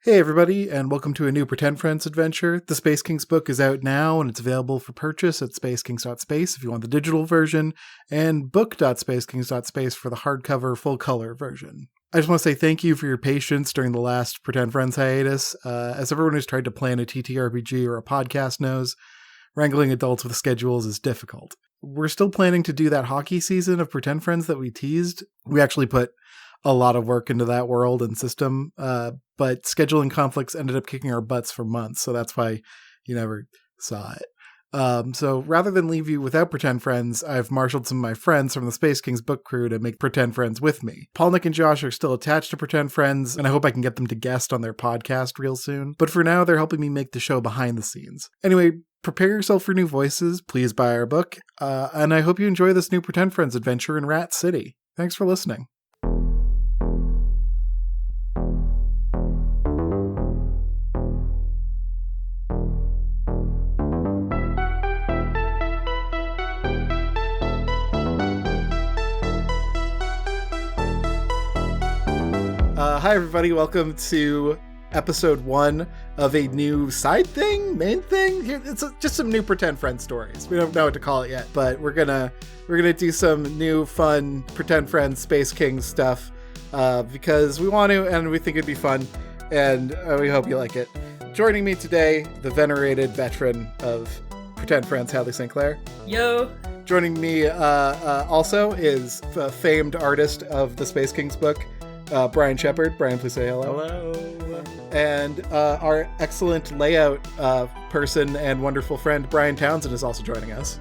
Hey everybody, and welcome to a new Pretend Friends adventure. The Space Kings book is out now, and it's available for purchase at spacekings.space if you want the digital version, and book.spacekings.space for the hardcover full-color version. I just want to say thank you for your patience during the last Pretend Friends hiatus. As everyone who's tried to plan a TTRPG or a podcast knows, wrangling adults with schedules is difficult. We're still planning to do that hockey season of Pretend Friends that we teased. We actually put a lot of work into that world and system, but scheduling conflicts ended up kicking our butts for months, so that's why you never saw it. So rather than leave you without Pretend Friends, I've marshaled some of my friends from the Space Kings book crew to make Pretend Friends with me. Paul, Nick, and Josh are still attached to Pretend Friends, and I hope I can get them to guest on their podcast real soon. But for now, they're helping me make the show behind the scenes. Anyway, prepare yourself for new voices, please buy our book, and I hope you enjoy this new Pretend Friends adventure in Rat City. Thanks for listening. Hi everybody, welcome to episode 1 of a new side thing, main thing. It's just some new Pretend Friends stories. We don't know what to call it yet, but we're gonna do some new fun Pretend Friends Space Kings stuff because we want to, and we think it'd be fun, and we hope you like it. Joining me today, the venerated veteran of Pretend Friends, Hadley St. Clair. Yo. Joining me also is the famed artist of the Space Kings book, Brian Shepard. Brian, please say hello. Hello. And our excellent layout person and wonderful friend, Brian Townsend, is also joining us.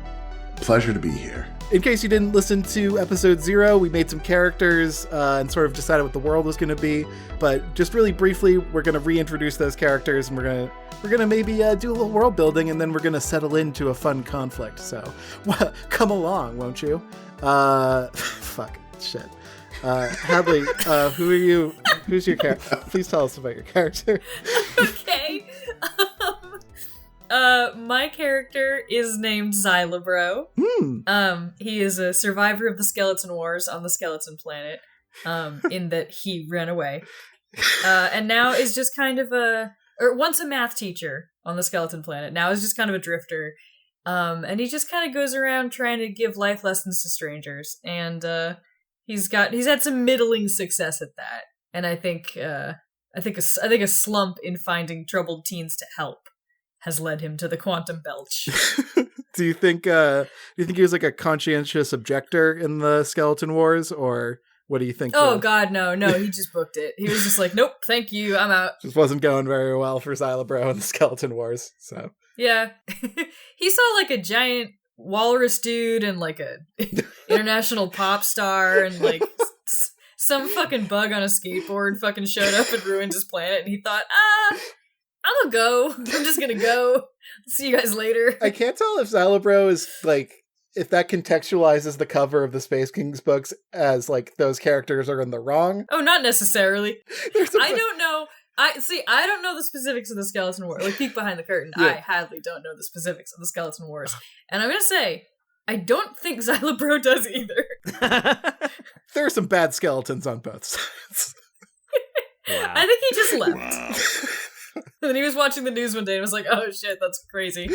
Pleasure to be here. In case you didn't listen to episode 0, we made some characters and sort of decided what the world was going to be. But just really briefly, we're going to reintroduce those characters, and we're gonna maybe do a little world building, and then we're going to settle into a fun conflict. So come along, won't you? Fuck. Shit. Hadley, who are you? Who's your character? Please tell us about your character. Okay. My character is named Xylabro. He is a survivor of the Skeleton Wars on the Skeleton Planet, in that he ran away. And now is just kind of once a math teacher on the Skeleton Planet, now is just kind of a drifter. And he just kind of goes around trying to give life lessons to strangers, and he's had some middling success at that, and I think a slump in finding troubled teens to help has led him to the Quantum Belch. Do you think he was like a conscientious objector in the Skeleton Wars, or what do you think? Oh God, no, he just booked it. He was just like, nope, thank you, I'm out. Just wasn't going very well for Xylabro in the Skeleton Wars, so. Yeah. He saw like a giant walrus dude and like a international pop star and like some fucking bug on a skateboard fucking showed up and ruined his planet, and he thought, I'm gonna go. I'm just gonna go. See you guys later. I can't tell if Xylabro is like, if that contextualizes the cover of the Space Kings books as like those characters are in the wrong. Oh, not necessarily. I don't know. I don't know the specifics of the Skeleton Wars. Like, peek behind the curtain. Yeah. I, Hadley, don't know the specifics of the Skeleton Wars. And I'm gonna say, I don't think Xylabro does either. There are some bad skeletons on both sides. Wow. I think he just left. Wow. And then he was watching the news one day and was like, oh shit, that's crazy.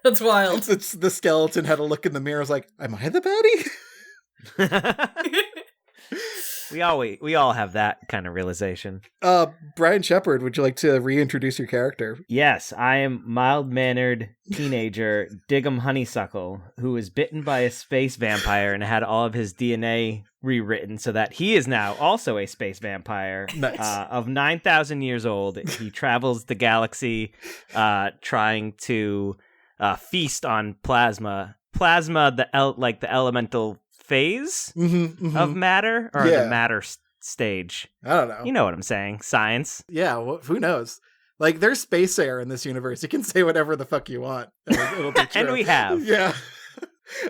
That's wild. The skeleton had a look in the mirror, was like, am I the baddie? We all have that kind of realization. Brian Shepard, would you like to reintroduce your character? Yes, I am mild-mannered teenager Diggum Honeysuckle, who was bitten by a space vampire and had all of his DNA rewritten so that he is now also a space vampire. Nice. Of 9,000 years old. He travels the galaxy trying to feast on plasma. Plasma, the elemental phase of matter, or the matter stage. I don't know. You know what I'm saying. Science. Yeah, well, who knows? Like, there's space air in this universe. You can say whatever the fuck you want. It'll be true. And we have. Yeah.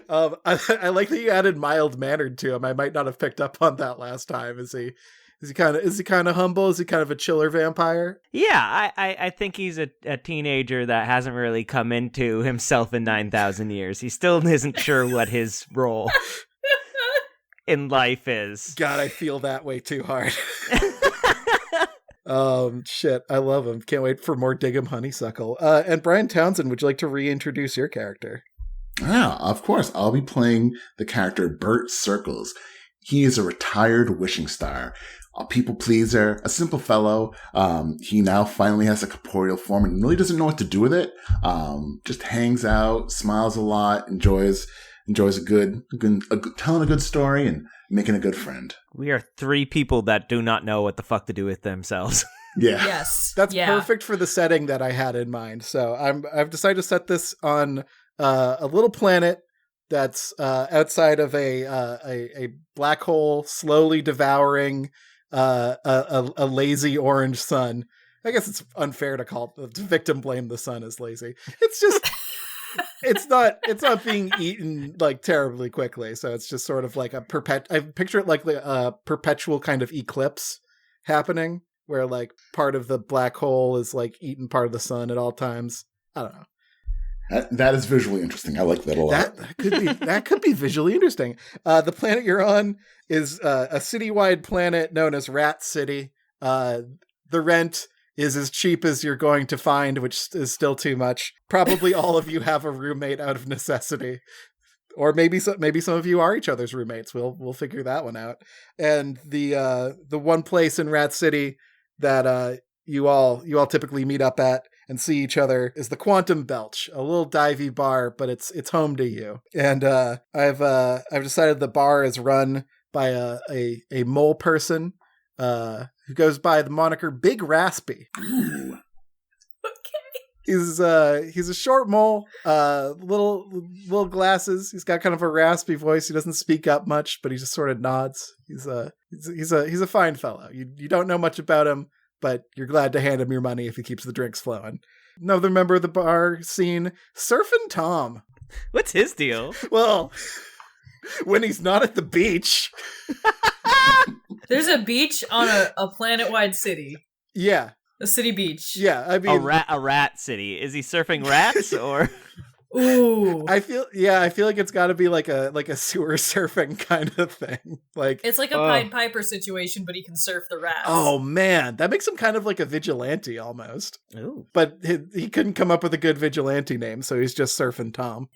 I like that you added mild-mannered to him. I might not have picked up on that last time. Is he kind of humble? Is he kind of a chiller vampire? Yeah, I think he's a teenager that hasn't really come into himself in 9,000 years. He still isn't sure what his role in life is. God, I feel that way too hard. Shit, I love him. Can't wait for more Diggum Honeysuckle. And Brian Townsend, would you like to reintroduce your character? Yeah, of course. I'll be playing the character Bert Circles. He is a retired wishing star, a people pleaser, a simple fellow. He now finally has a corporeal form and really doesn't know what to do with it. Just hangs out, smiles a lot, enjoys telling a good story and making a good friend. We are three people that do not know what the fuck to do with themselves. Yeah. Yes. That's perfect for the setting that I had in mind. So I've decided to set this on a little planet that's outside of a black hole slowly devouring a lazy orange sun. I guess it's unfair to victim blame the sun as lazy. It's just it's not being eaten like terribly quickly. So it's just sort of like I picture it like a perpetual kind of eclipse happening where like part of the black hole is like eating part of the sun at all times. I don't know. That is visually interesting. I like that a lot. That could be visually interesting. The planet you're on is a citywide planet known as Rat City. The rent is as cheap as you're going to find, which is still too much. Probably all of you have a roommate out of necessity. Or maybe some of you are each other's roommates. We'll figure that one out. And the one place in Rat City that you all typically meet up at and see each other is the Quantum Belch, a little divey bar, but it's home to you. And I've decided the bar is run by a mole person who goes by the moniker Big Raspy. Ooh. He's a short mole, little glasses. He's got kind of a raspy voice. He doesn't speak up much, but he just sort of nods. He's a fine fellow. You don't know much about him, but you're glad to hand him your money if he keeps the drinks flowing. Another member of the bar scene, Surfin' Tom. What's his deal? Well, when he's not at the beach. There's a beach on a planet-wide city. Yeah. A city beach. Yeah, I mean... A rat city. Is he surfing rats, or...? Ooh. I feel like it's got to be like a sewer surfing kind of thing. Like it's like a Pied Piper situation, but he can surf the rats. Oh man, that makes him kind of like a vigilante almost. Ooh. But he couldn't come up with a good vigilante name, so he's just Surfing Tom.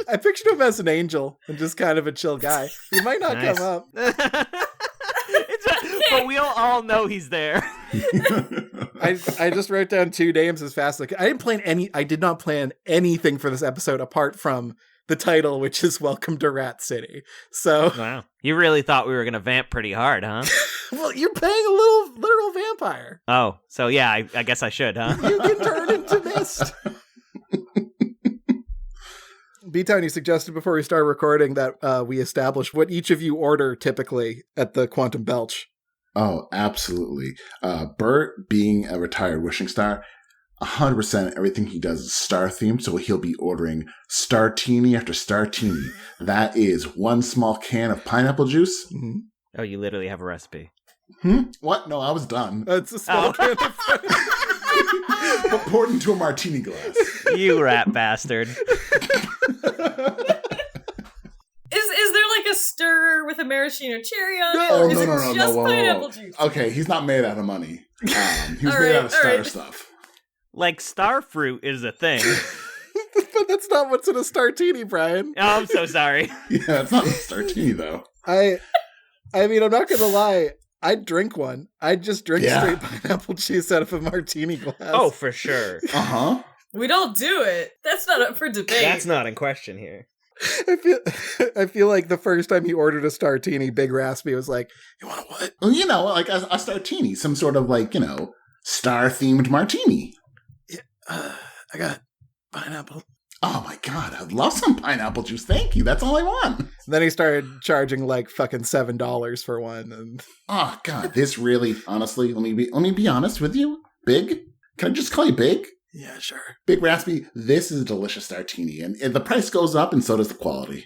I pictured him as an angel and just kind of a chill guy. He might not come up. But we all know he's there. I just wrote down 2 names as fast as I did not plan anything for this episode apart from the title, which is Welcome to Rat City. So wow. You really thought we were gonna vamp pretty hard, huh? Well, you're playing a little literal vampire. Oh, so yeah, I guess I should, huh? You can turn into mist. B-Town, you suggested before we start recording that we establish what each of you order typically at the Quantum Belch. Oh, absolutely. Bert, being a retired wishing star, 100% everything he does is star-themed, so he'll be ordering Startini after Startini. That is 1 small can of pineapple juice. Mm-hmm. Oh, you literally have a recipe. What? No, I was done. It's a small can of But poured into a martini glass. You rat bastard. Is there like a stirrer with a maraschino cherry on it? Oh, or is no, it just whoa. pineapple juice? Okay, he's not made out of money. He was All made right, out of star right. stuff. Like star fruit is a thing. But that's not what's in a Startini, Brian. Oh, I'm so sorry. Yeah, it's not a Startini, though. I mean, I'm not going to lie. I'd drink one. I'd just drink straight pineapple juice out of a martini glass. Oh, for sure. Uh-huh. We'd all do it. That's not up for debate. That's not in question here. I feel like the first time he ordered a Startini, Big Raspy was like, "You want a what?" Well, like a Startini, some sort of like, star-themed martini. Yeah, I got pineapple. Oh my god, I'd love some pineapple juice. Thank you. That's all I want. And then he started charging like fucking $7 for one, and Oh god, this really, honestly, let me be honest with you. Big? Can I just call you Big? yeah, sure. Big Raspy, this is a delicious Startini, and the price goes up, and so does the quality.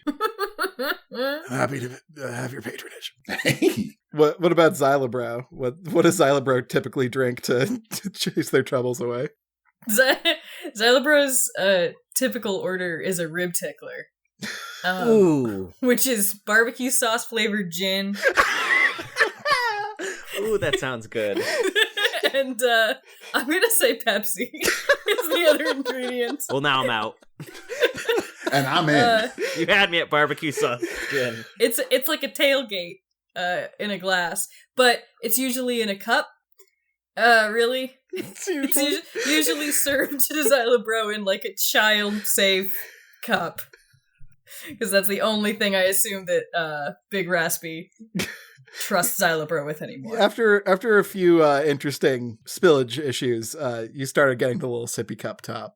I'm happy to have your patronage. Hey. What about Xylabro? What does Xylabro typically drink to chase their troubles away? Xylabro's typical order is a rib tickler. Ooh. Which is barbecue sauce flavored gin. Ooh, that sounds good. And I'm gonna say Pepsi is the other ingredient. Well, now I'm out. And I'm in. You had me at barbecue sauce gin. It's like a tailgate in a glass, but it's usually in a cup. Really? It's usually served to Zyla Bro in like a child-safe cup. Because that's the only thing I assume that Big Raspy trusts Zyla Bro with anymore. After a few interesting spillage issues, you started getting the little sippy cup top.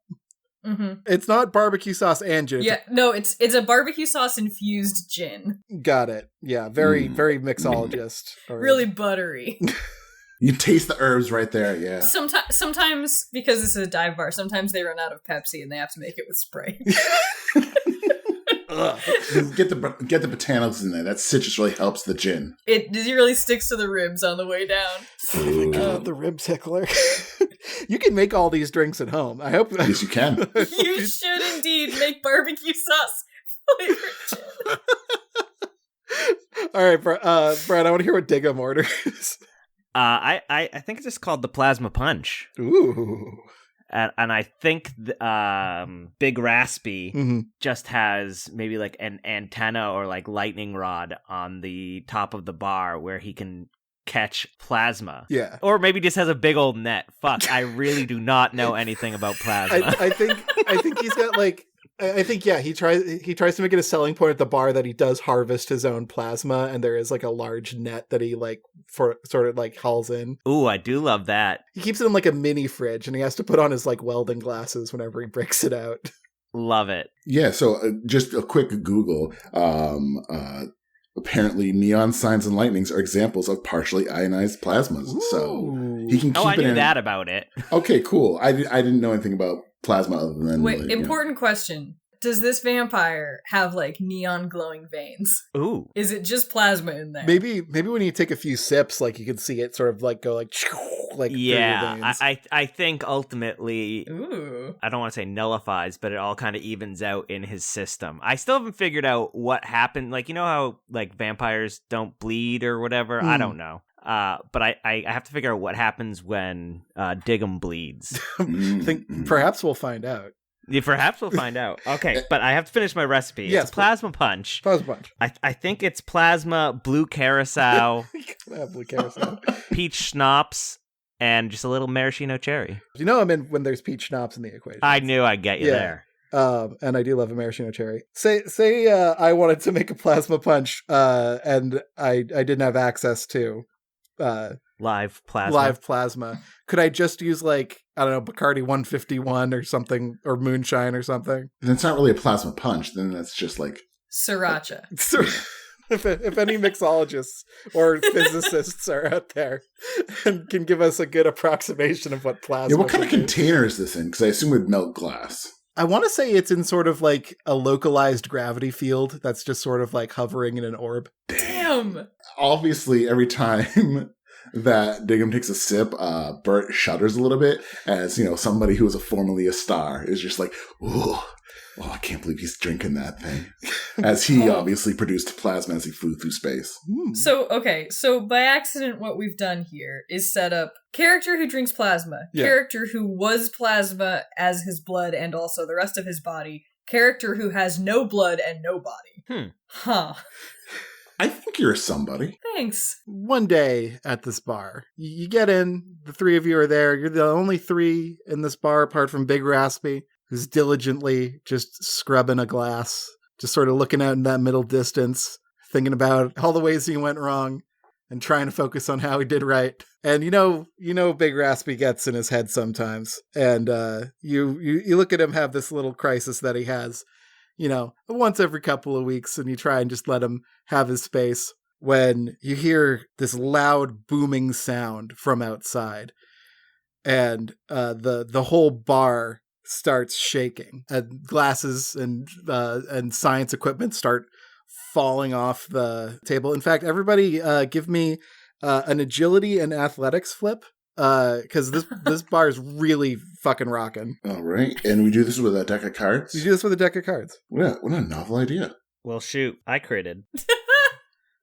Mm-hmm. It's not barbecue sauce and gin. It's a barbecue sauce infused gin. Got it. Yeah, very mixologist. Really buttery. You taste the herbs right there, yeah. Sometimes, because this is a dive bar, sometimes they run out of Pepsi and they have to make it with Sprite. Get the botanicals in there. That citrus really helps the gin. It really sticks to the ribs on the way down. Oh my god, the rib tickler. You can make all these drinks at home. I hope. Yes, you can. You should indeed make barbecue sauce flavored gin. All right, Brad, I want to hear what Diggum orders. I think it's just called the Plasma Punch. Ooh. And I think Big Raspy just has maybe like an antenna or like lightning rod on the top of the bar where he can catch plasma. Yeah. Or maybe just has a big old net. Fuck, I really do not know anything about plasma. I think he's got like he tries to make it a selling point at the bar that he does harvest his own plasma, and there is like a large net that he like for sort of like hauls in. Ooh, I do love that. He keeps it in like a mini fridge, and he has to put on his like welding glasses whenever he breaks it out. Love it. Yeah, so just a quick Google. Apparently, neon signs and lightnings are examples of partially ionized plasmas. Ooh. So he can keep I it knew in. that about it. Okay, cool. I didn't know anything about plasma other than Wait, like, important question. Does this vampire have like neon glowing veins? Ooh. Is it just plasma in there? Maybe when you take a few sips, like you can see it sort of like go like through your veins. I think ultimately, Ooh. I don't want to say nullifies, but it all kind of evens out in his system. I still haven't figured out what happened. Like, you know how like vampires don't bleed or whatever? I don't know. But I have to figure out what happens when Diggum bleeds. Perhaps we'll find out. Yeah, perhaps we'll find out. Okay, but I have to finish my recipe. Yes, it's a Plasma Punch. Plasma Punch. I think it's plasma, blue carousel, Blue carousel. peach schnapps, and just a little maraschino cherry. You know I'm in when there's peach schnapps in the equation. I knew I'd get you there. And I do love a maraschino cherry. Say I wanted to make a Plasma Punch, and I didn't have access to Live plasma. Could I just use like, I don't know, Bacardi 151 or something, or moonshine or something? And it's not really a plasma punch. Then that's just like Sriracha. If any mixologists or physicists are out there and can give us a good approximation of what plasma. Yeah, what kind of container is this in? Because I assume it would melt glass. I want to say it's in sort of like a localized gravity field that's just sort of like hovering in an orb. Damn. Obviously, every time that Diggum takes a sip, Bert shudders a little bit as, somebody who was formerly a star is just like, ooh, oh, I can't believe he's drinking that thing. As he obviously produced plasma as he flew through space. So by accident, what we've done here is set up character who drinks plasma, character who was plasma as his blood and also the rest of his body, character who has no blood and no body. Huh. I think you're somebody. Thanks. One day at this bar, you get in, the three of you are there. You're the only three in this bar apart from Big Raspy, who's diligently just scrubbing a glass, just sort of looking out in that middle distance, thinking about all the ways he went wrong and trying to focus on how he did right. And you know Big Raspy gets in his head sometimes. And you look at him have this little crisis that he has, once every couple of weeks, and you try and just let him have his space when you hear this loud booming sound from outside. And the whole bar starts shaking, and glasses and science equipment start falling off the table. In fact, everybody give me an agility and athletics flip, because this bar is really fucking rocking. All right, and we do this with a deck of cards. You do this with a deck of cards. What a novel idea! Well, shoot, I critted.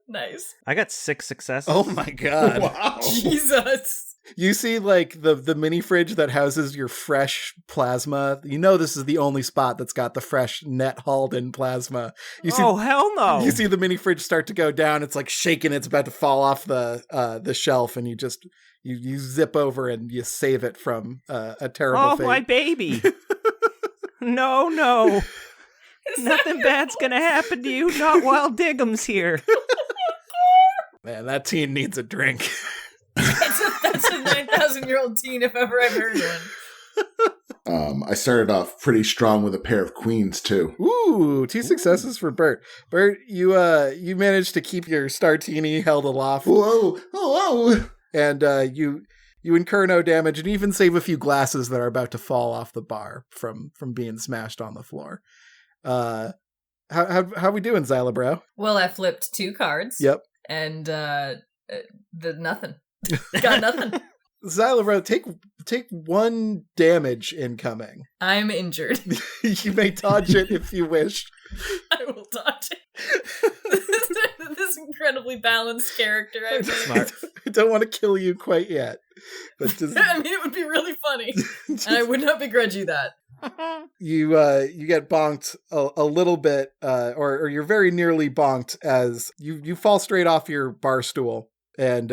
Nice. I got 6 successes. Oh my god. Wow. Jesus. You see, like, the mini fridge that houses your fresh plasma. You know this is the only spot that's got the fresh net hauled in plasma. You see, Oh, hell no. you see the mini fridge start to go down. It's like shaking. It's about to fall off the shelf, and you zip over and you save it from a terrible fate. my baby. No. Nothing bad's gonna happen to you, not while Diggum's here. Man, that teen needs a drink. That's a 9,000-year-old teen if ever I've heard one. I started off pretty strong with a pair of queens too. Ooh, 2 successes for Bert. Bert, you managed to keep your Startini held aloft. Whoa, whoa! And you incur no damage and even save a few glasses that are about to fall off the bar from being smashed on the floor. How we doing, Xylabro? Well, I flipped 2 cards. Yep. And nothing. Got nothing. Xylabro, take 1 damage incoming. I'm injured. You may dodge it if you wish. I will dodge it. This incredibly balanced character I made. Smart. I don't want to kill you quite yet, but just I mean, it would be really funny, and I would not begrudge you that. you get bonked a little bit, or you're very nearly bonked as you fall straight off your bar stool, and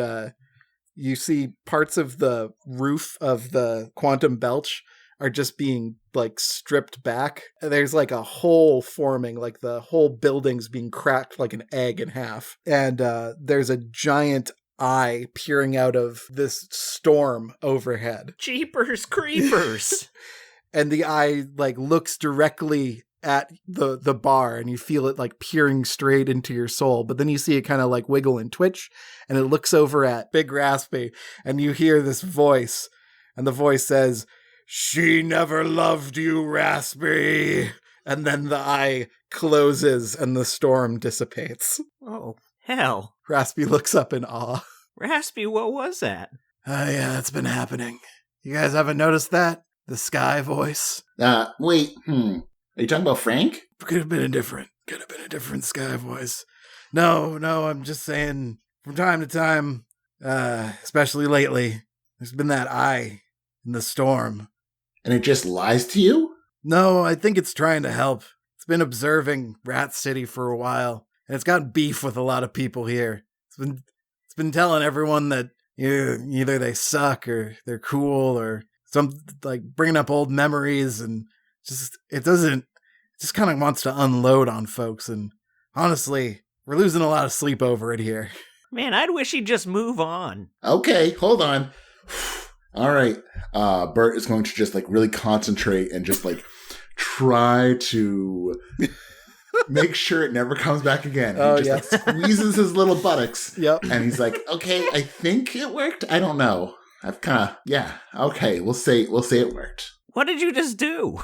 you see parts of the roof of the Quantum Belch are just being like stripped back. There's like a hole forming, like the whole building's being cracked like an egg in half, and there's a giant eye peering out of this storm overhead. Jeepers creepers. And the eye like looks directly at the bar, and you feel it like peering straight into your soul. But then you see it kind of like wiggle and twitch, and it looks over at Big Raspy, and you hear this voice, and the voice says, "She never loved you, Raspy." And then the eye closes and the storm dissipates. Oh, hell. Raspy looks up in awe. Raspy, what was that? Oh yeah, that's been happening. You guys haven't noticed that? The sky voice? Wait, Are you talking about Frank? Could have been a different sky voice. No, I'm just saying, from time to time, especially lately, there's been that eye in the storm. And it just lies to you? No, I think it's trying to help. It's been observing Rat City for a while, and it's got beef with a lot of people here. It's been telling everyone that either they suck or they're cool or some, like, bringing up old memories, and it just kind of wants to unload on folks. And honestly, we're losing a lot of sleep over it here. Man, I'd wish he'd just move on. Okay, hold on. All right. Bert is going to just like really concentrate and just like try to make sure it never comes back again. Oh, He just like squeezes his little buttocks. Yep. And he's like, okay, I think it worked. I don't know. I've kind of, yeah. Okay, we'll say it worked. What did you just do?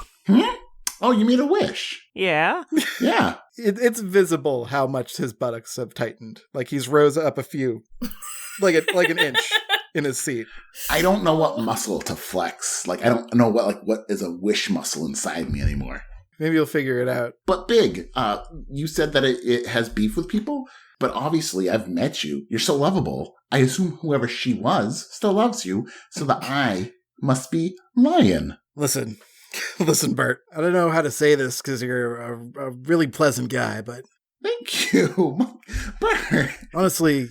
Oh, you made a wish. Yeah? Yeah. It's visible how much his buttocks have tightened. Like he's rose up a few, like an inch in his seat. I don't know what muscle to flex. Like, I don't know what is a wish muscle inside me anymore. Maybe you'll figure it out. But Big, you said that it has beef with people, but obviously I've met you. You're so lovable. I assume whoever she was still loves you, so the eye must be lying. Listen, Bert. I don't know how to say this because you're a really pleasant guy, but Thank you, Bert. honestly,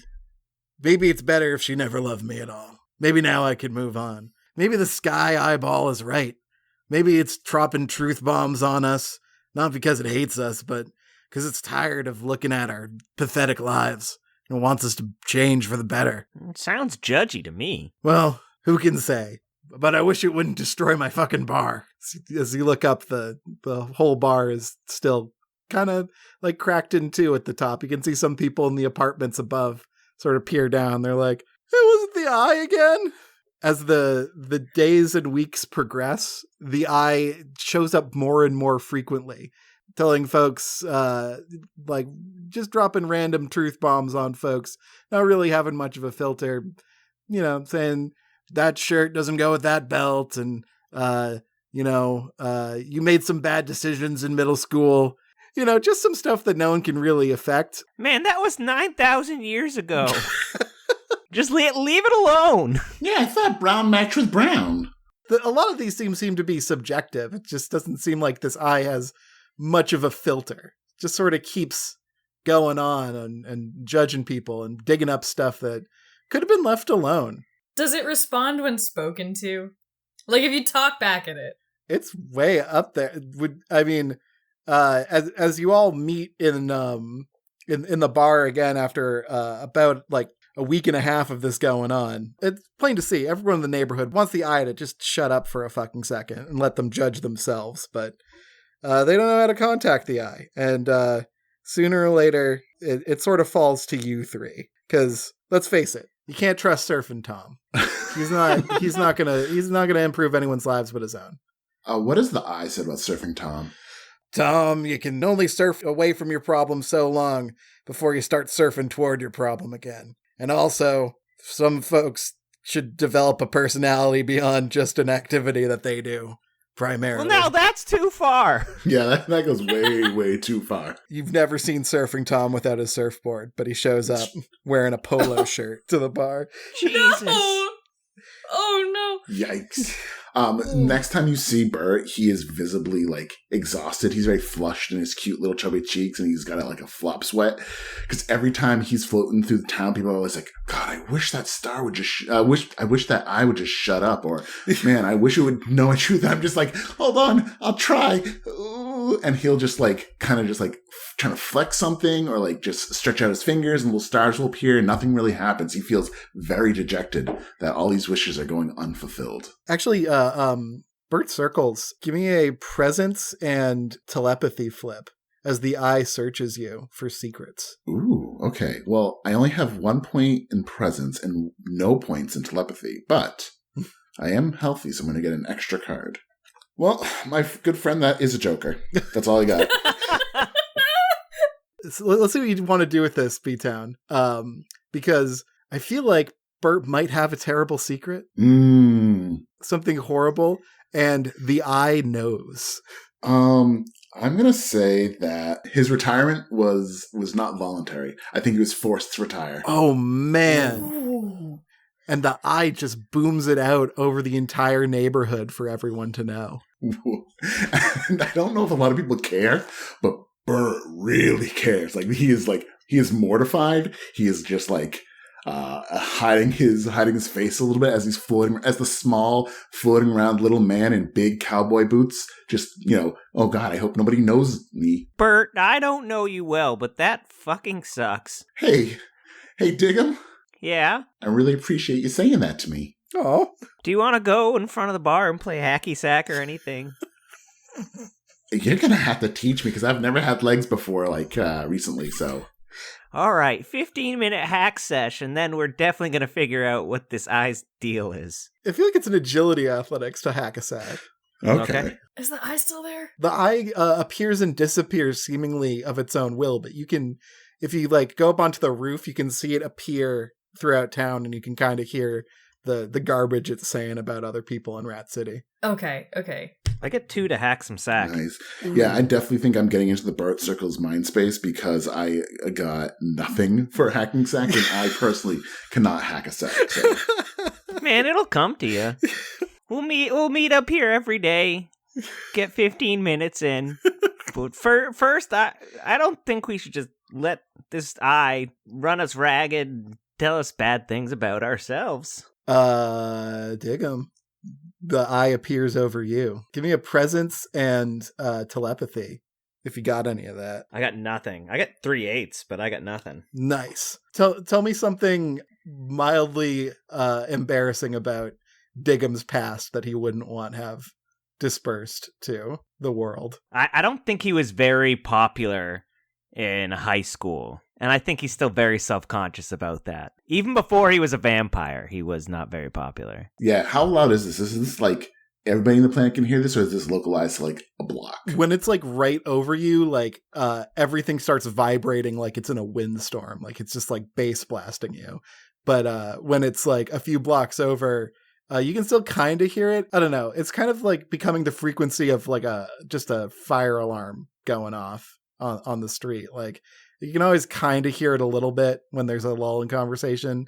maybe it's better if she never loved me at all. Maybe now I could move on. Maybe the sky eyeball is right. Maybe it's dropping truth bombs on us, not because it hates us, but because it's tired of looking at our pathetic lives and wants us to change for the better. It sounds judgy to me. Well, who can say? But I wish it wouldn't destroy my fucking bar. As you look up, the whole bar is still kind of like cracked in two at the top. You can see some people in the apartments above sort of peer down. They're like, it wasn't the eye again. As the days and weeks progress, the eye shows up more and more frequently, telling folks, like, just dropping random truth bombs on folks, not really having much of a filter, saying that shirt doesn't go with that belt, and, you made some bad decisions in middle school. You know, just some stuff that no one can really affect. Man, that was 9,000 years ago. Just leave it alone. Yeah, I thought brown matched with brown. A lot of these seem to be subjective. It just doesn't seem like this eye has much of a filter. It just sort of keeps going on and judging people and digging up stuff that could have been left alone. Does it respond when spoken to? Like if you talk back at it? It's way up there. As you all meet in the bar again after about like a week and a half of this going on, it's plain to see everyone in the neighborhood wants the eye to just shut up for a fucking second and let them judge themselves, but they don't know how to contact the eye, and sooner or later it sort of falls to you three, because let's face it, you can't trust Surfing Tom. He's not gonna improve anyone's lives but his own. What does the eye say about Surfing Tom? Tom, you can only surf away from your problem so long before you start surfing toward your problem again. And also, some folks should develop a personality beyond just an activity that they do, primarily. Well, now that's too far. Yeah, that goes way, way too far. You've never seen Surfing Tom without his surfboard, but he shows up wearing a polo shirt to the bar. Jesus. No! Oh no! Yikes. Next time you see Bert, he is visibly like exhausted. He's very flushed in his cute little chubby cheeks, and he's got like a flop sweat. Because every time he's floating through the town, people are always like, "God, I wish that star would just. I wish that eye would just shut up." Or, "Man, I wish it would know the truth." I'm just like, "Hold on, I'll try." Ooh. And he'll just like kind of just like trying to flex something, or like just stretch out his fingers, and little stars will appear, and nothing really happens. He feels very dejected that all these wishes are going unfulfilled. Actually, Bert Circles, give me a presence and telepathy flip as the eye searches you for secrets. Ooh, okay. Well, I only have 1 point in presence and no points in telepathy, but I am healthy, so I'm going to get an extra card. Well, my good friend, that is a joker. That's all I got. So let's see what you want to do with this, B-Town. Because I feel like Bert might have a terrible secret. Something horrible, and the eye knows. I'm gonna say that his retirement was not voluntary. I think he was forced to retire. Oh man. Ooh. And the eye just booms it out over the entire neighborhood for everyone to know. And I don't know if a lot of people care, but Bert really cares. Like he is mortified. He is just like hiding his face a little bit as he's floating, as the small floating around little man in big cowboy boots. Just, oh God, I hope nobody knows me. Bert, I don't know you well, but that fucking sucks. Hey, Diggum. Yeah? I really appreciate you saying that to me. Oh. Do you want to go in front of the bar and play hacky sack or anything? You're gonna have to teach me, because I've never had legs before, recently, so. All right, 15-minute hack session, then we're definitely going to figure out what this eye's deal is. I feel like it's an agility athletics to hack a sack. Okay. Is the eye still there? The eye appears and disappears seemingly of its own will, but you can, if you go up onto the roof, you can see it appear throughout town, and you can kind of hear the garbage it's saying about other people in Rat City. Okay. I get 2 to hack some sack. Nice. Yeah, I definitely think I'm getting into the Bart Circles mind space, because I got nothing for hacking sack, and I personally cannot hack a sack. So. Man, it'll come to you. We'll meet up here every day. Get 15 minutes in. But first, I don't think we should just let this eye run us ragged and tell us bad things about ourselves. Dig 'em. The eye appears over you. Give me a presence and telepathy, if you got any of that. I got nothing. I got 3 8s, but I got nothing. Nice. Tell me something mildly embarrassing about Diggum's past that he wouldn't want have dispersed to the world. I don't think he was very popular in high school, and I think he's still very self-conscious about that. Even before he was a vampire, he was not very popular. Yeah, how loud is this? Is this like everybody in the planet can hear this, or is this localized to like a block? When it's like right over you, everything starts vibrating like it's in a windstorm, like it's just like bass blasting you. But when it's like a few blocks over, you can still kind of hear it. I don't know. It's kind of like becoming the frequency of like just a fire alarm going off. on the street. Like, you can always kind of hear it a little bit when there's a lull in conversation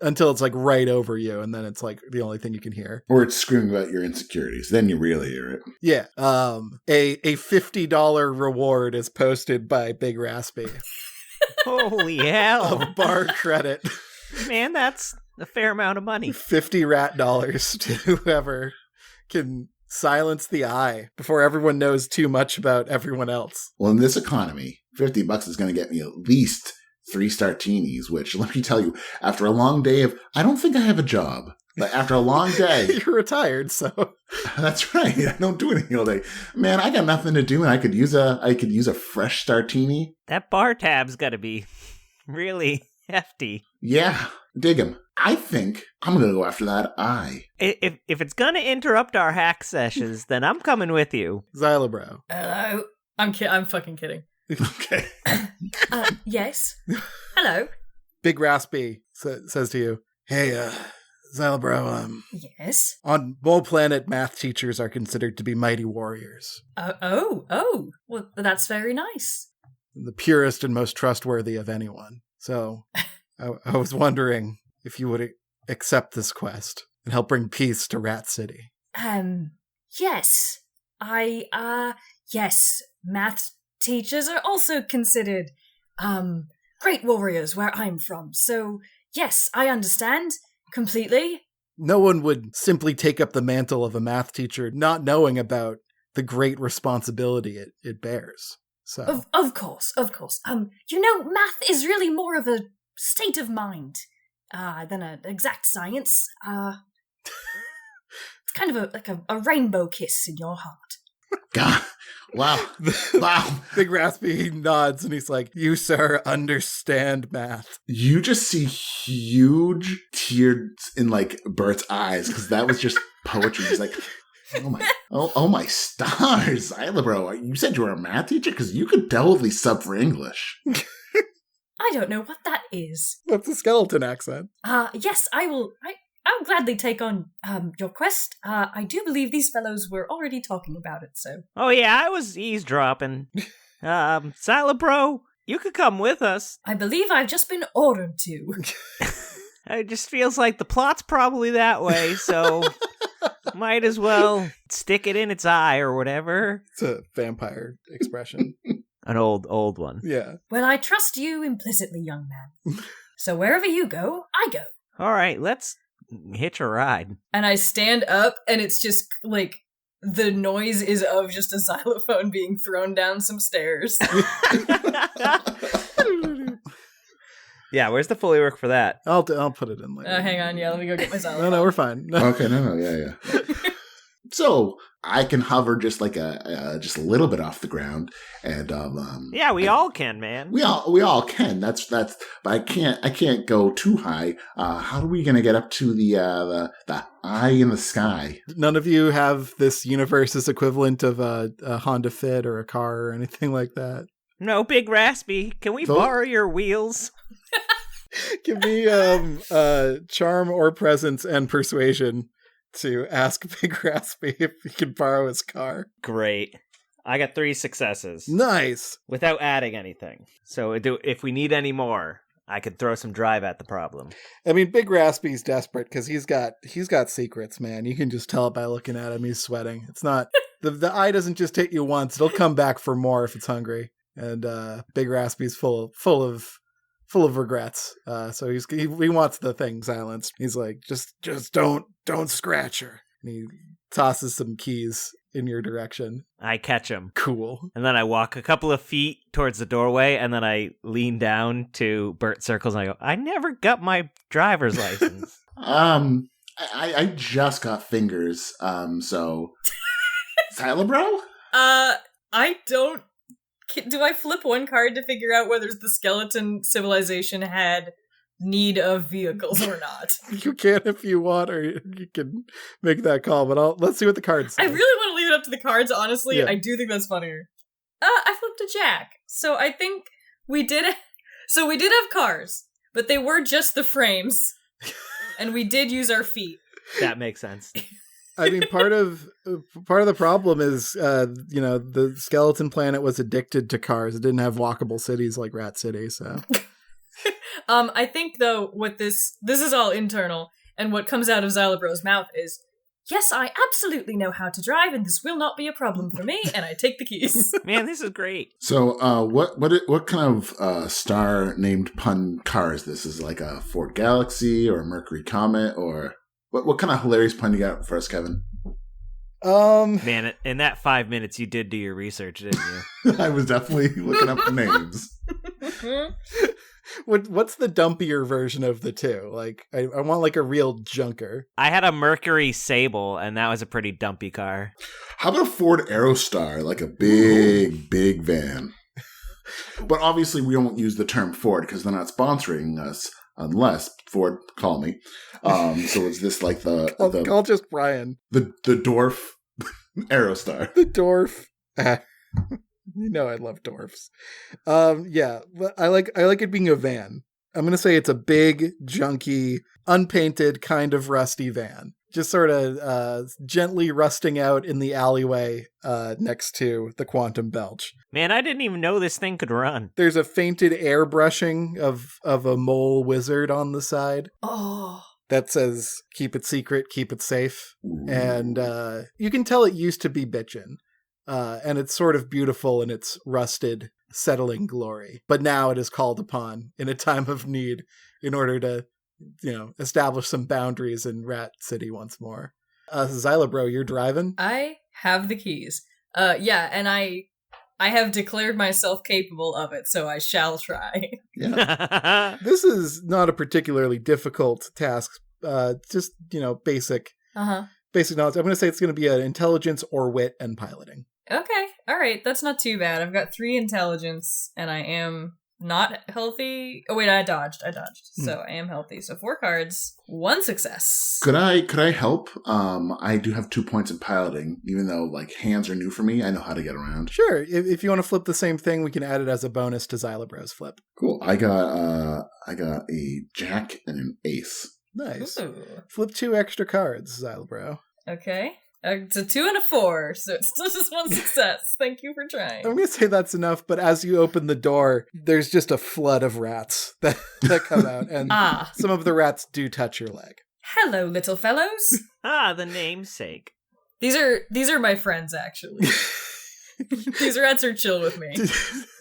until it's like right over you, and then it's like the only thing you can hear. Or it's screaming about your insecurities. Then you really hear it. Yeah. A $50 reward is posted by Big Raspy Holy hell. of bar credit. Man, that's a fair amount of money. 50 rat dollars to whoever can silence the eye before everyone knows too much about everyone else. Well, in this economy, $50 is going to get me at least 3 Startinis, which, let me tell you, after a long day of, I don't think I have a job, but after a long day. You're retired, so. That's right. I don't do anything all day. Man, I got nothing to do, and I could use a fresh Startini. That bar tab's got to be really hefty. Yeah, dig him. I think I'm going to go after that eye. If it's going to interrupt our hack sessions, then I'm coming with you. Xylobro. Hello. I'm fucking kidding. Okay. Yes. Hello. Big Raspy says to you, hey, Xylobro, Yes. on Mole Planet, math teachers are considered to be mighty warriors. Oh. Well, that's very nice. The purest and most trustworthy of anyone. So I was wondering if you would accept this quest and help bring peace to Rat City. Yes. Yes. Math teachers are also considered, great warriors where I'm from. So, yes, I understand completely. No one would simply take up the mantle of a math teacher not knowing about the great responsibility it bears. So Of course. Math is really more of a state of mind than an exact science. It's kind of like a rainbow kiss in your heart. God. Wow. Wow. Big Raspy nods and he's like, you, sir, understand math. You just see huge tears in like Bert's eyes because that was just poetry. He's like, oh my stars, Xylobro, you said you were a math teacher? Because you could totally sub for English. I don't know what that is. That's a skeleton accent. Yes, I will. I'll gladly take on your quest. I do believe these fellows were already talking about it, so. Oh yeah, I was eavesdropping. Xylobro, you could come with us. I believe I've just been ordered to. It just feels like the plot's probably that way, so might as well stick it in its eye or whatever. It's a vampire expression. An old one. Yeah. Well, I trust you implicitly, young man. So wherever you go, I go. All right, let's hitch a ride. And I stand up, and it's just, like, the noise is of just a xylophone being thrown down some stairs. Yeah, where's the Foley work for that? I'll put it in later. Hang on, let me go get my xylophone. No, we're fine. No. Okay, no, yeah. So I can hover just like just a little bit off the ground, and yeah, we all can, man. We all can. That's. But I can't go too high. How are we gonna get up to the eye in the sky? None of you have this universe's equivalent of a Honda Fit or a car or anything like that. No, Big Raspy, can we borrow your wheels? Give me charm or presence and persuasion to ask Big Raspy if he can borrow his car. Great. I got 3 successes. Nice. Without adding anything. So if we need any more, I could throw some drive at the problem. I mean, Big Raspy's desperate because he's got secrets, man. You can just tell it by looking at him. He's sweating. It's not the eye doesn't just hit you once. It'll come back for more if it's hungry. And Big Raspy's full of regrets. So he wants the thing silenced. He's like, just don't scratch her. And he tosses some keys in your direction. I catch him. Cool. And then I walk a couple of feet towards the doorway, and then I lean down to Bert Circles, and I go, I never got my driver's license. I just got fingers. So Xylobro? I don't. Do I flip one card to figure out whether the skeleton civilization had need of vehicles or not? You can if you want, or you can make that call, but let's see what the cards say. I really want to leave it up to the cards, honestly. Yeah. I do think that's funnier. I flipped a jack. So I think we did have cars, but they were just the frames. And we did use our feet. That makes sense. I mean, part of the problem is, the skeleton planet was addicted to cars. It didn't have walkable cities like Rat City, so. I think though, what this is all internal, and what comes out of Xylobro's mouth is, yes, I absolutely know how to drive, and this will not be a problem for me, and I take the keys. Man, this is great. So, what kind of star named pun car is this? Is it like a Ford Galaxy or a Mercury Comet, or what kind of hilarious pun you got for us, Kevin? Man, in that 5 minutes, you did do your research, didn't you? I was definitely looking up the names. What's the dumpier version of the two? Like, I want like a real junker. I had a Mercury Sable, and that was a pretty dumpy car. How about a Ford Aerostar, like a big van? But obviously, we don't use the term Ford because they're not sponsoring us, unless Ford call me. So is this like call just Brian, the dwarf Aerostar, the dwarf? You know I love dwarfs. Yeah, but I like it being a van. I'm gonna say it's a big, junky, unpainted, kind of rusty van. Just sort of gently rusting out in the alleyway next to the Quantum Belch. Man, I didn't even know this thing could run. There's a fainted airbrushing of a mole wizard on the side. Oh. That says, keep it secret, keep it safe. And you can tell it used to be bitchin'. And it's sort of beautiful in its rusted, settling glory. But now it is called upon in a time of need in order to, establish some boundaries in Rat City once more. Xylobro, you're driving? I have the keys. Yeah, and I have declared myself capable of it, so I shall try. Yeah. This is not a particularly difficult task. Just, basic knowledge. I'm going to say it's going to be an intelligence or wit and piloting. Okay, alright, that's not too bad. I've got 3 intelligence, and I am not healthy. Oh wait, I dodged. So I am healthy. So 4 cards, 1 success. Could I help? I do have 2 points in piloting, even though like hands are new for me. I know how to get around. Sure. If you want to flip the same thing, we can add it as a bonus to Xylobro's flip. Cool. I got a jack and an ace. Nice. Ooh. Flip 2 extra cards, Xylobro. Okay. It's a 2 and a 4, so it's still just 1 success. Thank you for trying. I'm going to say that's enough, but as you open the door, there's just a flood of rats that come out, and some of the rats do touch your leg. Hello, little fellows. The namesake. These are my friends, actually. These rats are chill with me.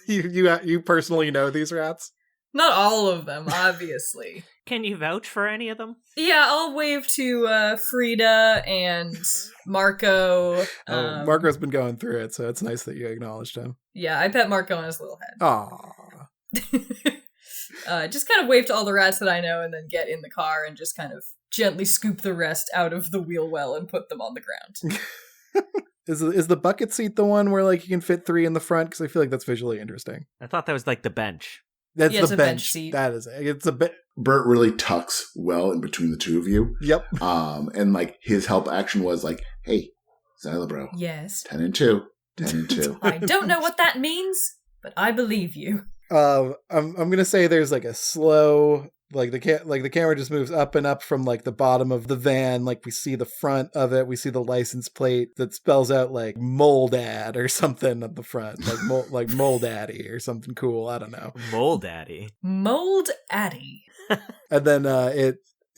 You personally know these rats? Not all of them, obviously. Can you vouch for any of them? Yeah, I'll wave to Frida and Marco. Marco's been going through it, so it's nice that you acknowledged him. Yeah, I pet Marco on his little head. Aww. Just kind of wave to all the rats that I know and then get in the car and just kind of gently scoop the rest out of the wheel well and put them on the ground. Is the bucket seat the one where like you can fit 3 in the front? Because I feel like that's visually interesting. I thought that was like the bench. That's it's the a bench seat. That is it. It's a bit. Bert really tucks well in between the two of you. Yep. And like his help action was like, "Hey, Xylobro. Yes. 10 and 2. 10 and 2. I don't know what that means, but I believe you. I'm gonna say there's like a slow, like the camera just moves up and up from like the bottom of the van. Like we see the front of it, we see the license plate that spells out like Moldad or something at the front, like Mold Daddy or something cool. I don't know. Mold Daddy. Mold Addy. And then it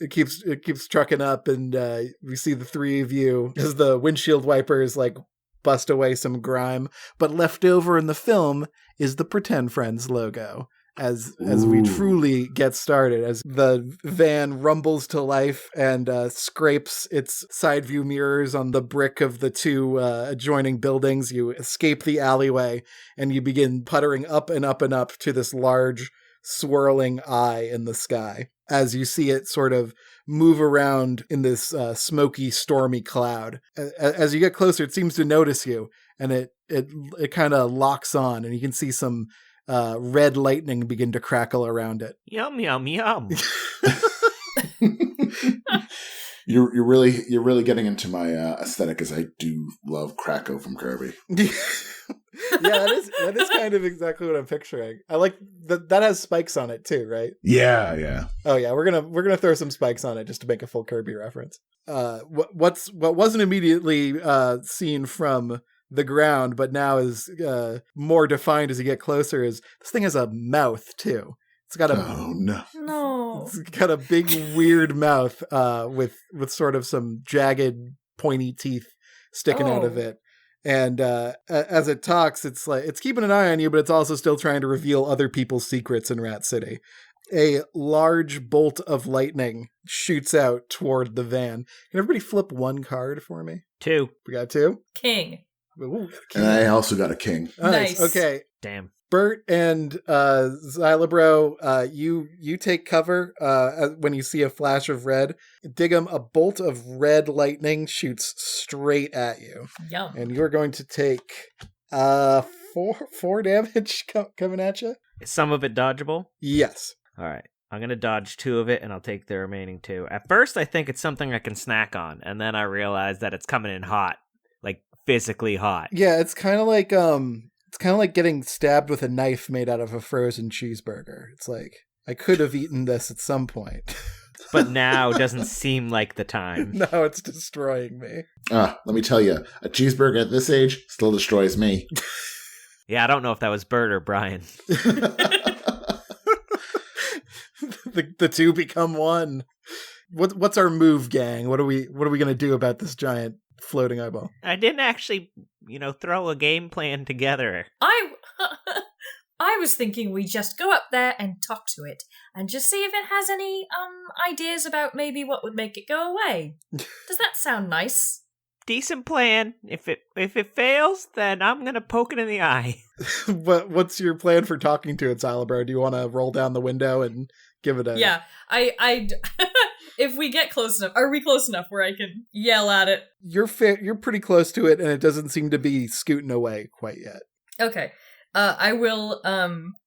keeps trucking up, and we see the 3 of you as the windshield wipers like bust away some grime, but left over in the film is the Pretend Friends logo. As we truly get started, as the van rumbles to life and scrapes its side view mirrors on the brick of the 2 adjoining buildings, you escape the alleyway and you begin puttering up and up and up to this large swirling eye in the sky. As you see it sort of move around in this smoky, stormy cloud. As you get closer, it seems to notice you, and it kind of locks on, and you can see some red lightning begin to crackle around it. Yum, yum, yum. You're really getting into my aesthetic, as I do love Krakow from Kirby. Yeah, that is kind of exactly what I'm picturing. I like that has spikes on it too, right? Yeah. Oh yeah, we're gonna throw some spikes on it just to make a full Kirby reference. What wasn't immediately seen from the ground, but now is more defined as you get closer, is this thing has a mouth too. It's got No. It's got a big weird mouth with sort of some jagged pointy teeth sticking out of it. And as it talks, it's like it's keeping an eye on you, but it's also still trying to reveal other people's secrets in Rat City. A large bolt of lightning shoots out toward the van. Can everybody flip one card for me? 2. We got 2? King. Ooh, And I also got a king. Nice. Okay. Damn. Bert and Xylabro, you take cover when you see a flash of red. Diggum, a bolt of red lightning shoots straight at you. Yum. And you're going to take 4 damage coming at you? Is some of it dodgeable? Yes. All right. I'm going to dodge 2 of it, and I'll take the remaining 2. At first, I think it's something I can snack on, and then I realize that it's coming in hot. Like, physically hot. Yeah, it's kind of like getting stabbed with a knife made out of a frozen cheeseburger. It's like, I could have eaten this at some point. But now doesn't seem like the time. Now it's destroying me. Let me tell you, a cheeseburger at this age still destroys me. Yeah, I don't know if that was Bert or Brian. The two become one. What's our move, gang? What are we gonna do about this giant floating eyeball? I didn't actually, throw a game plan together. I was thinking we just go up there and talk to it and just see if it has any ideas about maybe what would make it go away. Does that sound nice? Decent plan. If it fails, then I'm gonna poke it in the eye. What's your plan for talking to it, Xylabro? Do you want to roll down the window and give it a... Yeah, I if we get close enough, are we close enough where I can yell at it? You're pretty close to it, and it doesn't seem to be scooting away quite yet. Okay. I will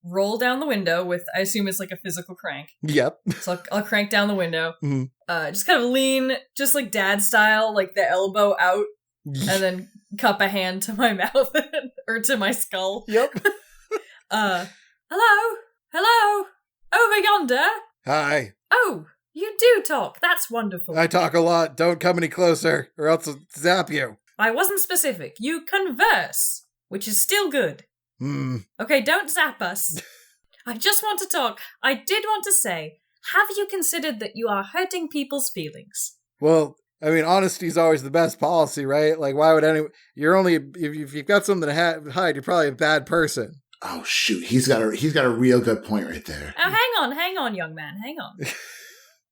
roll down the window with, I assume it's like a physical crank. Yep. So I'll crank down the window. Mm-hmm. Just kind of lean, just like dad style, like the elbow out, and then cup a hand to my mouth or to my skull. Yep. Hello, over yonder. Hi. Oh, you do talk. That's wonderful. I talk a lot. Don't come any closer, or else I'll zap you. I wasn't specific. You converse, which is still good. Okay, don't zap us. I just want to talk. I did want to say, have you considered that you are hurting people's feelings? Well, I mean, honesty's always the best policy, right? Like, why would you're only, if you've got something to hide, you're probably a bad person. Oh shoot, he's got a real good point right there. Oh, hang on, young man, hang on.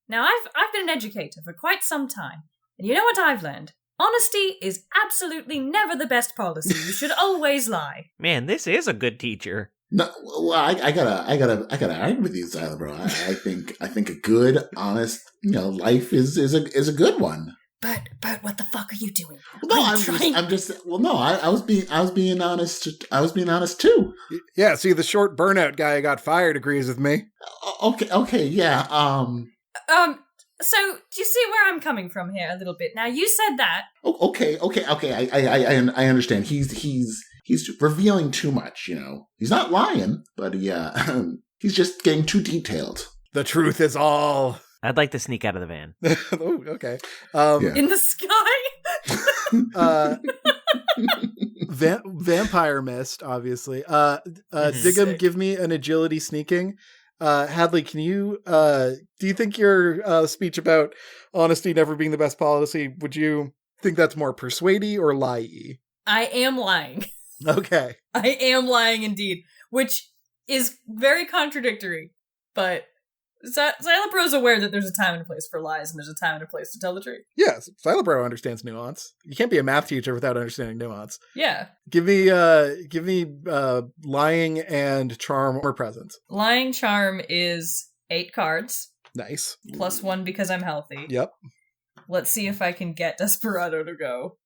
Now, I've been an educator for quite some time, and you know what I've learned? Honesty is absolutely never the best policy. You should always lie. Man, this is a good teacher. No, well, I gotta argue with you, Xylabro. I think a good, honest, life is a good one. But what the fuck are you doing? No, I'm just. Well, no, I was being honest. I was being honest too. Yeah. See, the short burnout guy who got fired agrees with me. Okay, yeah. So, do you see where I'm coming from here a little bit? Now, you said that. Okay. I understand. He's revealing too much. He's not lying, but he's just getting too detailed. The truth is all. I'd like to sneak out of the van. Oh, okay. In the sky. Vampire mist, obviously. Diggum, give me an agility sneaking. Hadley, can you, do you think your speech about honesty never being the best policy, would you think that's more persuady or lie-y? I am lying. Okay. I am lying indeed, which is very contradictory, but Xylabro's aware that there's a time and a place for lies and there's a time and a place to tell the truth. Yes, Xylabro understands nuance. You can't be a math teacher without understanding nuance. Yeah. Give me lying and charm or presence. Lying charm is 8 cards. Nice. Plus 1 because I'm healthy. Yep. Let's see if I can get Desperado to go.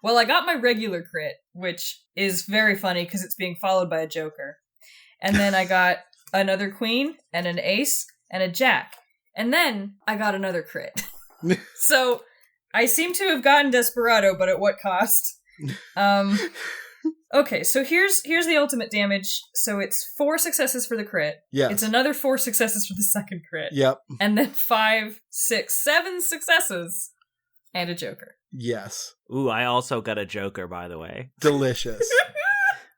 Well, I got my regular crit, which is very funny because it's being followed by a joker. And then I got another queen and an ace and a jack. And then I got another crit. So I seem to have gotten Desperado, but at what cost? Okay, so here's the ultimate damage. So it's 4 successes for the crit. Yes. It's another 4 successes for the second crit. Yep. And then 5, 6, 7 successes. And a joker. Yes. Ooh, I also got a joker, by the way. Delicious.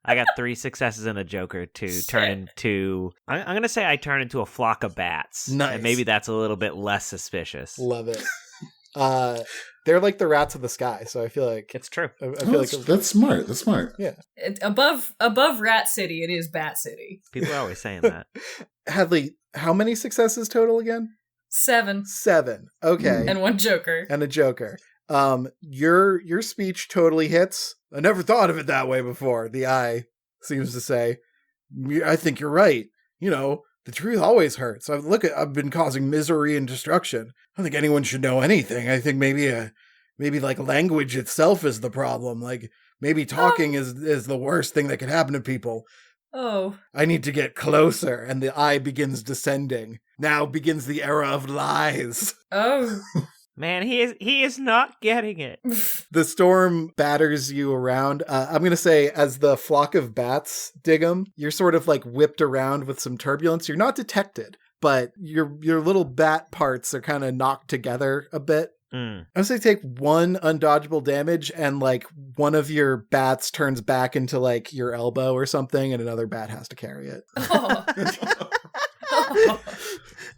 I got 3 successes and a joker to turn into... I'm going to say I turn into a flock of bats. Nice. And maybe that's a little bit less suspicious. Love it. They're like the rats of the sky, so I feel like... It's true. I feel like that's smart. That's smart. Yeah. Above Rat City, it is Bat City. People are always saying that. Hadley, how many successes total again? 7. 7. Okay. And 1 joker. And a joker. Your speech totally hits. I never thought of it that way before, the eye seems to say. I think you're right. You know, the truth always hurts. I've been causing misery and destruction. I don't think anyone should know anything. I think maybe like language itself is the problem. Like maybe talking is the worst thing that could happen to people. Oh. I need to get closer, and the eye begins descending. Now begins the era of lies. Oh. Man, he is not getting it. The storm batters you around. I'm going to say, as the flock of bats dig 'em, you're sort of like whipped around with some turbulence. You're not detected, but your little bat parts are kind of knocked together a bit. Mm. I would say take 1 undodgeable damage, and like one of your bats turns back into like your elbow or something, and another bat has to carry it. Oh.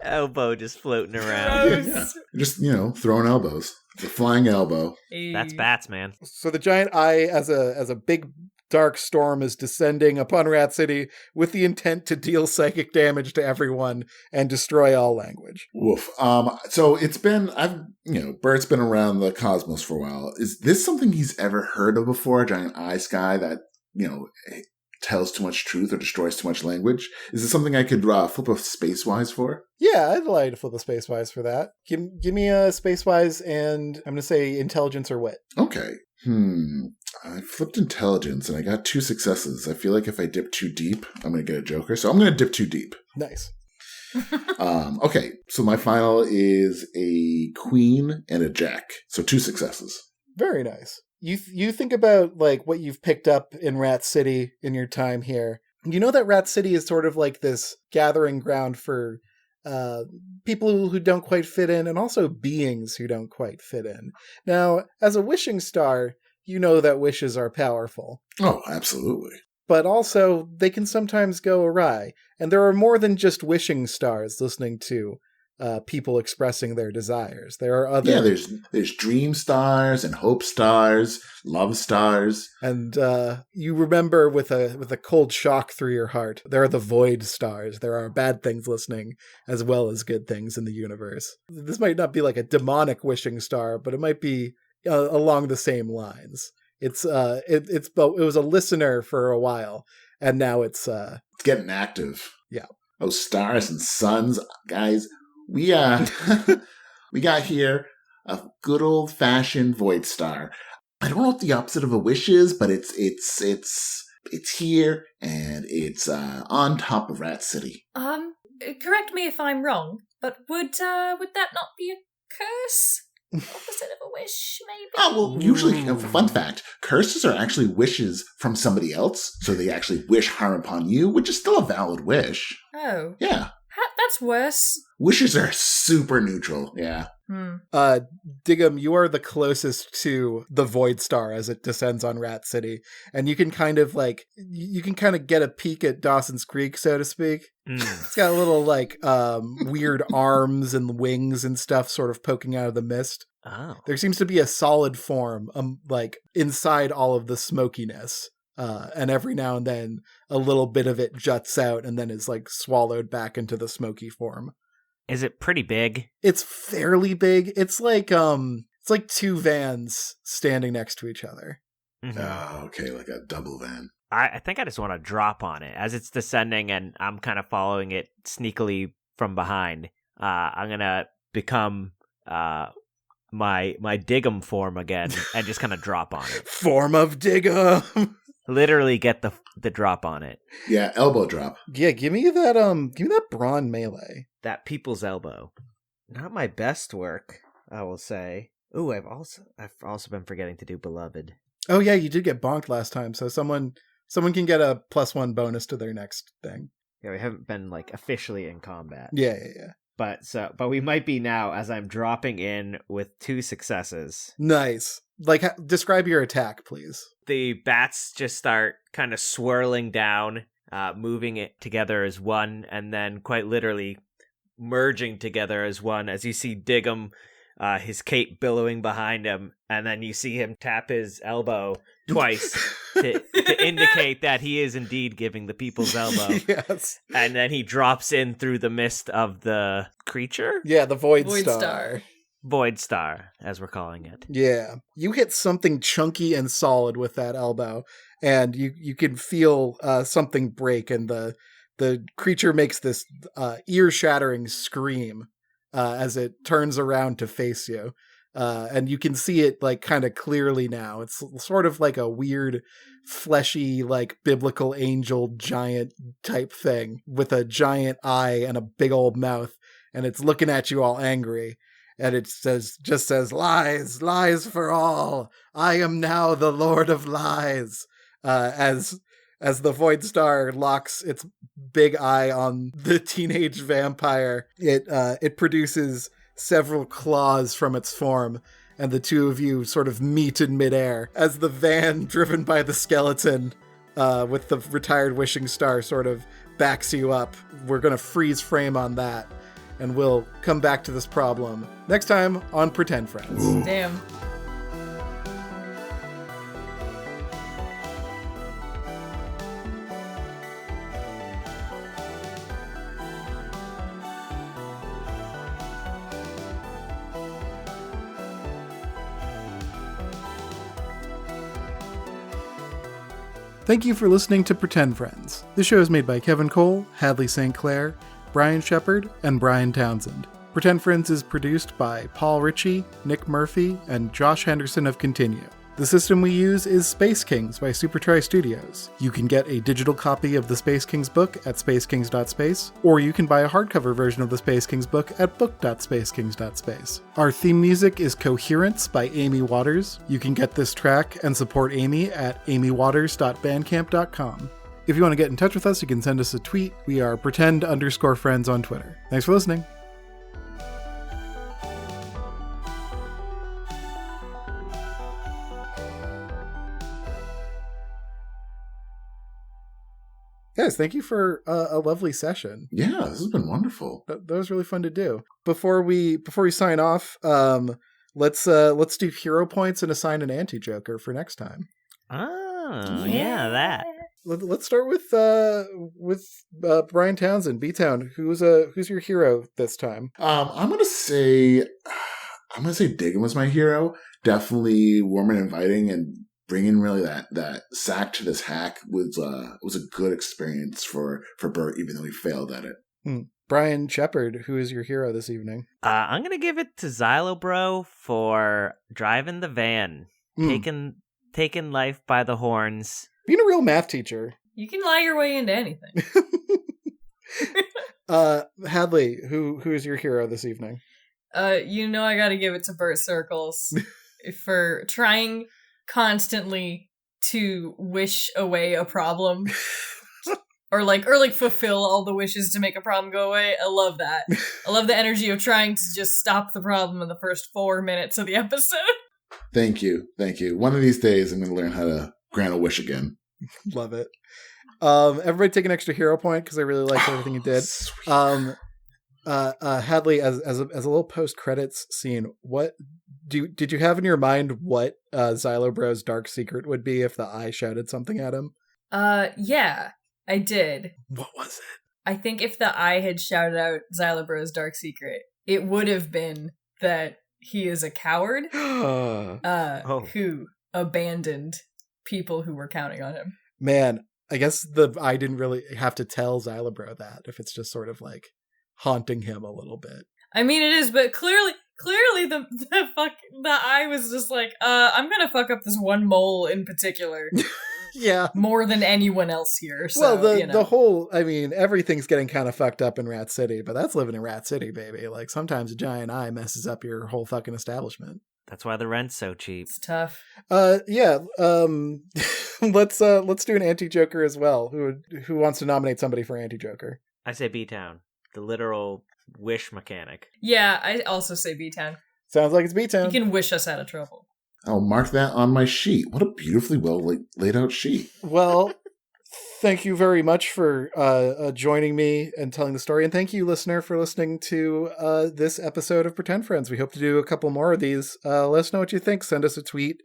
Elbow just floating around. Yeah. Just, throwing elbows. It's a flying elbow. That's bats, man. So the giant eye, as a big dark storm, is descending upon Rat City with the intent to deal psychic damage to everyone and destroy all language. Woof. So Bert's been around the cosmos for a while. Is this something he's ever heard of before? A giant eye sky that, tells too much truth or destroys too much language? Is this something I could flip a space-wise for? Yeah, I'd like to flip a space-wise for that. Give me a space-wise, and I'm going to say intelligence or wit. Okay. I flipped intelligence, and I got 2 successes. I feel like if I dip too deep, I'm going to get a joker. So I'm going to dip too deep. Nice. Okay, so my final is a queen and a jack. So 2 successes. Very nice. You think about like what you've picked up in Rat City in your time here. You know that Rat City is sort of like this gathering ground for people who don't quite fit in, and also beings who don't quite fit in. Now, as a wishing star, you know that wishes are powerful. Oh, absolutely. But also, they can sometimes go awry. And there are more than just wishing stars listening to people expressing their desires. There are other... Yeah, there's dream stars and hope stars, love stars. And you remember with a cold shock through your heart, there are the void stars. There are bad things listening as well as good things in the universe. This might not be like a demonic wishing star, but it might be along the same lines. It was a listener for a while, and now it's getting active. Yeah. Oh, stars and suns, guys. We got here a good old fashioned void star. I don't know what the opposite of a wish is, but it's here and it's on top of Rat City. Correct me if I'm wrong, but would that not be a curse? Opposite of a wish, maybe? Oh, well, usually, fun fact, curses are actually wishes from somebody else, so they actually wish harm upon you, which is still a valid wish. Oh. Yeah. That's worse. Wishes are super neutral, yeah. Diggum, you are the closest to the Void Star as it descends on Rat City, and you can kind of get a peek at Dawson's Creek, so to speak. It's got a little weird arms and wings and stuff sort of poking out of the mist. Oh. There seems to be a solid form inside all of the smokiness. And every now and then a little bit of it juts out and then is swallowed back into the smoky form. Is it pretty big? It's fairly big. It's like 2 vans standing next to each other. Mm-hmm. Oh, okay, like a double van. I think I just want to drop on it as it's descending, and I'm kind of following it sneakily from behind. I'm gonna become my Diggum form again and just kind of drop on it. Form of Diggum. Literally get the drop on it. Yeah, elbow drop. Yeah, give me that brawn melee. That people's elbow. Not my best work, I will say. Ooh, I've also been forgetting to do beloved. Oh yeah, you did get bonked last time, so someone can get a +1 bonus to their next thing. Yeah, we haven't been like officially in combat. Yeah. But we might be now as I'm dropping in with 2 successes. Nice. Like, describe your attack, please. The bats just start kind of swirling down, moving it together as one, and then quite literally merging together as one as you see Diggum, his cape billowing behind him, and then you see him tap his elbow twice to indicate that he is indeed giving the people's elbow. Yes. And then he drops in through the mist of the creature? Yeah, the Void Void Star. Star. Void Star, as we're calling it. Yeah. You hit something chunky and solid with that elbow, and you can feel something break, and the creature makes this ear-shattering scream as it turns around to face you. And you can see it like kind of clearly now. It's sort of like a weird, fleshy, like biblical angel giant type thing with a giant eye and a big old mouth, and it's looking at you all angry. And it just says, lies, lies for all. I am now the Lord of Lies. As the Void Star locks its big eye on the teenage vampire, it produces several claws from its form, and the two of you sort of meet in midair as the van driven by the skeleton with the retired wishing star sort of backs you up. We're going to freeze frame on that, and we'll come back to this problem next time on Pretend Friends. Ooh. Damn. Thank you for listening to Pretend Friends. This show is made by Kevin Cole, Hadley St. Clair, Brian Shepard, and Brian Townsend. Pretend Friends is produced by Paul Ritchie, Nick Murphy, and Josh Henderson of Continue. The system we use is Space Kings by Supertry Studios. You can get a digital copy of the Space Kings book at spacekings.space, or you can buy a hardcover version of the Space Kings book at book.spacekings.space. Our theme music is Coherence by Amy Waters. You can get this track and support Amy at amywaters.bandcamp.com. If you want to get in touch with us, you can send us a tweet. We are pretend_friends on Twitter. Thanks for listening. Guys, thank you for a lovely session. Yeah, this has been wonderful. That was really fun to do. Before we sign off, let's do hero points and assign an anti-Joker for next time. Oh, yeah, that. Let's start with Brian Townsend, B-Town. Who's your hero this time? I'm gonna say Diggum was my hero. Definitely warm and inviting, and bringing really that sack to this hack was a good experience for Bert, even though he failed at it. Brian Shepard, who is your hero this evening? I'm gonna give it to Xylobro for driving the van, taking life by the horns. Being a real math teacher. You can lie your way into anything. Hadley, who is your hero this evening? I gotta give it to Bert Circles for trying constantly to wish away a problem. or fulfill all the wishes to make a problem go away. I love that. I love the energy of trying to just stop the problem in the first 4 minutes of the episode. Thank you. One of these days I'm going to learn how to grant a wish again. Love it. Everybody take an extra hero point because I really liked everything you did. Sweet. Hadley, as a little post credits scene, what did you have in your mind what Xylobro's dark secret would be if the eye shouted something at him? Yeah, I did. What was it? I think if the eye had shouted out Xylobro's dark secret, it would have been that he is a coward who abandoned people who were counting on him. Man, I guess the eye didn't really have to tell Xylobro that if it's just sort of like haunting him a little bit. I mean, it is, but clearly the eye was just like, I'm gonna fuck up this one mole in particular. Yeah. More than anyone else here. So, well, the whole, I mean, everything's getting kind of fucked up in Rat City, but that's living in Rat City, baby. Like, sometimes a giant eye messes up your whole fucking establishment. That's why the rent's so cheap. It's tough. Yeah. Let's do an anti-Joker as well. Who wants to nominate somebody for anti-Joker? I say B-Town, the literal wish mechanic. Yeah, I also say B-Town. Sounds like it's B-Town. You can wish us out of trouble. I'll mark that on my sheet. What a beautifully well laid out sheet. Well, thank you very much for joining me and telling the story. And thank you, listener, for listening to this episode of Pretend Friends. We hope to do a couple more of these. Let us know what you think. Send us a tweet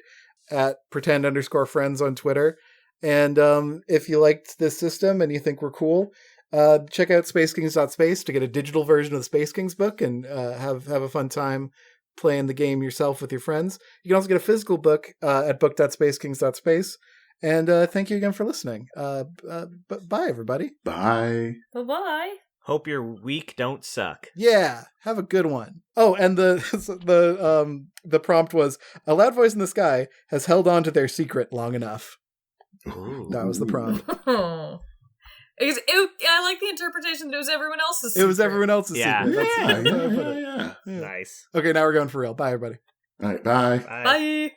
at pretend_friends on Twitter. And if you liked this system and you think we're cool, check out spacekings.space to get a digital version of the Space Kings book and have a fun time playing the game yourself with your friends. You can also get a physical book at book.spacekings.space. And thank you again for listening. Bye, everybody. Bye. Bye-bye. Hope your week don't suck. Yeah, have a good one. Oh, and the prompt was, a loud voice in the sky has held on to their secret long enough. Ooh. That was the prompt. I like the interpretation that it was everyone else's It was secret. everyone else's Yeah. secret. Yeah, That's how I put it. yeah. Yeah. Nice. Okay, now we're going for real. Bye, everybody. All right, bye. Bye. Bye.